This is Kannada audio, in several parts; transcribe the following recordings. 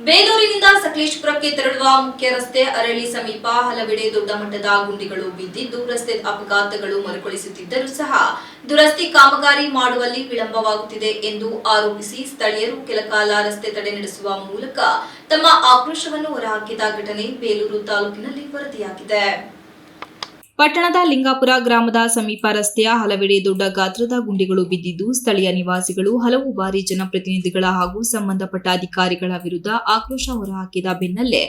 ಬೇಲೂರಿನಿಂದ ಸಕಲೇಶಪುರಕ್ಕೆ ತೆರಳುವ ಮುಖ್ಯ ರಸ್ತೆ ಅರಳಿ ಸಮೀಪ ಹಲವೆಡೆ ದೊಡ್ಡ ಮಟ್ಟದ ಗುಂಡಿಗಳು ಬಿದ್ದಿದ್ದು ರಸ್ತೆ ಅಪಘಾತಗಳು ಮರುಕಳಿಸುತ್ತಿದ್ದರೂ ಸಹ ದುರಸ್ತಿ ಕಾಮಗಾರಿ ಮಾಡುವಲ್ಲಿ ವಿಳಂಬವಾಗುತ್ತಿದೆ ಎಂದು ಆರೋಪಿಸಿ ಸ್ಥಳೀಯರು ಕೆಲಕಾಲ ರಸ್ತೆ ತಡೆ ನಡೆಸುವ ಮೂಲಕ ತಮ್ಮ ಆಕ್ರೋಶವನ್ನು ಹೊರಹಾಕಿದ ಘಟನೆ ಬೇಲೂರು ತಾಲೂಕಿನಲ್ಲಿ ವರದಿಯಾಗಿದೆ. ಪಟ್ಟಣದ ಲಿಂಗಾಪುರ ಗ್ರಾಮದ ಸಮೀಪ ರಸ್ತೆಯ ಹಲವೆಡೆ ದೊಡ್ಡ ಗಾತ್ರದ ಗುಂಡಿಗಳು ಬಿದ್ದಿದ್ದು ಸ್ಥಳೀಯ ನಿವಾಸಿಗಳು ಹಲವು ಬಾರಿ ಜನಪ್ರತಿನಿಧಿಗಳ ಹಾಗೂ ಸಂಬಂಧಪಟ್ಟ ಅಧಿಕಾರಿಗಳ ವಿರುದ್ಧ ಆಕ್ರೋಶ ಹೊರಹಾಕಿದ ಬೆನ್ನಲ್ಲೇ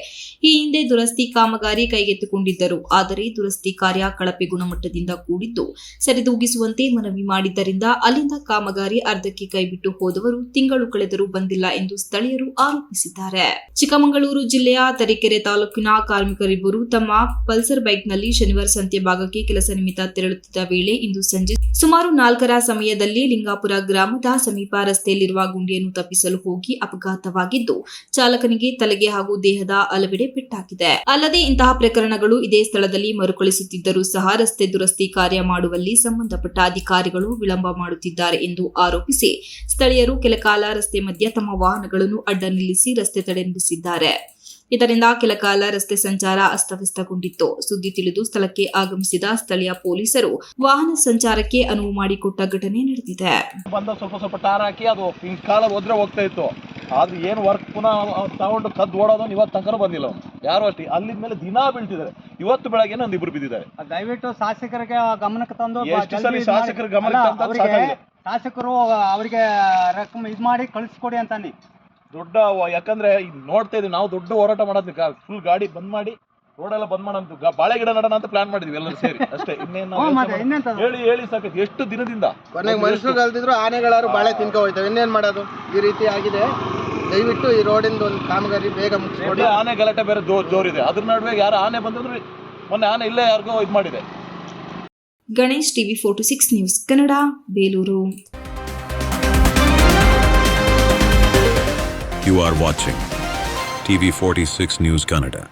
ಈ ಹಿಂದೆ ದುರಸ್ತಿ ಕಾಮಗಾರಿ ಕೈಗೆತ್ತಿಕೊಂಡಿದ್ದರು. ಆದರೆ ದುರಸ್ತಿ ಕಾರ್ಯ ಕಳಪೆ ಗುಣಮಟ್ಟದಿಂದ ಕೂಡಿದ್ದು ಸರಿದೂಗಿಸುವಂತೆ ಮನವಿ ಮಾಡಿದ್ದರಿಂದ ಅಲ್ಲಿಂದ ಕಾಮಗಾರಿ ಅರ್ಧಕ್ಕೆ ಕೈಬಿಟ್ಟು ಹೋದವರು ತಿಂಗಳು ಕಳೆದರೂ ಬಂದಿಲ್ಲ ಎಂದು ಸ್ಥಳೀಯರು ಆರೋಪಿಸಿದ್ದಾರೆ. ಚಿಕ್ಕಮಗಳೂರು ಜಿಲ್ಲೆಯ ತರೀಕೆರೆ ತಾಲೂಕಿನ ಕಾರ್ಮಿಕರಿಬ್ಬರು ತಮ್ಮ ಪಲ್ಸರ್ ಬೈಕ್ನಲ್ಲಿ ಶನಿವಾರ ಸಂತೆ ಭಾಗಕ್ಕೆ ಕೆಲಸ ನಿಮಿತ್ತ ತೆರಳುತ್ತಿದ್ದ ವೇಳೆ ಇಂದು ಸಂಜೆ ಸುಮಾರು 4ರ ಸಮಯದಲ್ಲಿ ಲಿಂಗಾಪುರ ಗ್ರಾಮದ ಸಮೀಪ ರಸ್ತೆಯಲ್ಲಿರುವ ಗುಂಡಿಯನ್ನು ತಪ್ಪಿಸಲು ಹೋಗಿ ಅಪಘಾತವಾಗಿದ್ದು ಚಾಲಕನಿಗೆ ತಲೆಗೆ ಹಾಗೂ ದೇಹದ ಹಲವೆಡೆ ಪೆಟ್ಟಾಗಿದೆ. ಅಲ್ಲದೆ ಇಂತಹ ಪ್ರಕರಣಗಳು ಇದೇ ಸ್ಥಳದಲ್ಲಿ ಮರುಕಳಿಸುತ್ತಿದ್ದರೂ ಸಹ ರಸ್ತೆ ದುರಸ್ತಿ ಕಾರ್ಯ ಮಾಡುವಲ್ಲಿ ಸಂಬಂಧಪಟ್ಟ ಅಧಿಕಾರಿಗಳು ವಿಳಂಬ ಮಾಡುತ್ತಿದ್ದಾರೆ ಎಂದು ಆರೋಪಿಸಿ ಸ್ಥಳೀಯರು ಕೆಲಕಾಲ ರಸ್ತೆ ಮಧ್ಯೆ ತಮ್ಮ ವಾಹನಗಳನ್ನು ಅಡ್ಡ ನಿಲ್ಲಿಸಿ ರಸ್ತೆ ತಡೆ ನಡೆಸಿದ್ದಾರೆ. ಇದರಿಂದ ಕೆಲಕಾಲ ರಸ್ತೆ ಸಂಚಾರ ಅಸ್ತವ್ಯಸ್ತಗೊಂಡಿತ್ತು. ಸುದ್ದಿ ತಿಳಿದು ಸ್ಥಳಕ್ಕೆ ಆಗಮಿಸಿದ ಸ್ಥಳೀಯ ಪೊಲೀಸರು ವಾಹನ ಸಂಚಾರಕ್ಕೆ ಅನುವು ಮಾಡಿಕೊಟ್ಟ ಘಟನೆ ನಡೆದಿದೆ. ಸ್ವಲ್ಪ ಟಾರ್ ಹಾಕಿ ಅದು ಕಾಲ ಹೋದ್ರೆ ಹೋಗ್ತಾ ಇತ್ತು. ಆದ್ರೆ ಏನು ವರ್ಕ್ ಪುನಃ ತಗೊಂಡು ಕದ್ದು ಓಡೋದು ಇವತ್ತು ತನಕ ಬಂದಿಲ್ಲ. ಯಾರು ಅಷ್ಟೇ ಅಲ್ಲಿಂದ ಮೇಲೆ ದಿನಾ ಬೀಳ್ತಿದ್ದಾರೆ. ಇವತ್ತು ಬೆಳಗ್ಗೆ ಒಂದಿಬ್ರು ಬಿದ್ದಿದ್ದಾರೆ. ದಯವಿಟ್ಟು ಶಾಸಕರಿಗೆ ಗಮನಕ್ಕೆ ತಂದು ಶಾಸಕರ ಗಮನಕ್ಕೆ ಶಾಸಕರು ಅವರಿಗೆ ರಕಮ್ ಇದು ಮಾಡಿ ಕಳಿಸ್ಕೊಡಿ ಅಂತಾನೆ ದೊಡ್ಡ, ಯಾಕಂದ್ರೆ ನೋಡ್ತಾ ಇದೀವಿ ನಾವು ದೊಡ್ಡ ಹೋರಾಟ ಮಾಡೋದು. ಫುಲ್ ಗಾಡಿ ಬಂದ್ ಮಾಡಿ ರೋಡೆಲ್ಲ ಬಂದ್ ಮಾಡೋದು, ಬಾಳೆ ಗಿಡ ನಡೋಣ ಅಂತ ಪ್ಲಾನ್ ಮಾಡಿದ್ವಿ ಎಲ್ಲರೂ ಸೇರಿ ಅಷ್ಟೇ. ಹೇಳಿ ಸಾಕೈತಿ ಎಷ್ಟು ದಿನದಿಂದ. ಕೊನೆಗೆ ಮನುಷ್ಯರು ಕಲ್ತಿದ್ರು ಆನೆಗಳಾರು ಬಾಳೆ ತಿನ್ಕೊ ಹೋಯ್ತವೆ. ಇನ್ನೇನ್ ಮಾಡೋದು? ಈ ರೀತಿ ಆಗಿದೆ. ದಯವಿಟ್ಟು ಈ ರೋಡಿಂದ ಒಂದು ಕಾಮಗಾರಿ ಬೇಗ ಮುಗಿಸ್ಕೊಡಿ. ಆನೆ ಗಲಾಟೆ ಬೇರೆ ಜೋರಿದೆ. ಅದ್ರ ನಡುವೆ ಯಾರು ಆನೆ ಬಂದ್ರೆ ಮೊನ್ನೆ ಆನೆ ಇಲ್ಲೇ ಯಾರಿಗೋ ಇದು ಮಾಡಿದೆ. Ganesh TV 46 news Kannada, Belur. You are watching TV 46 News Kannada.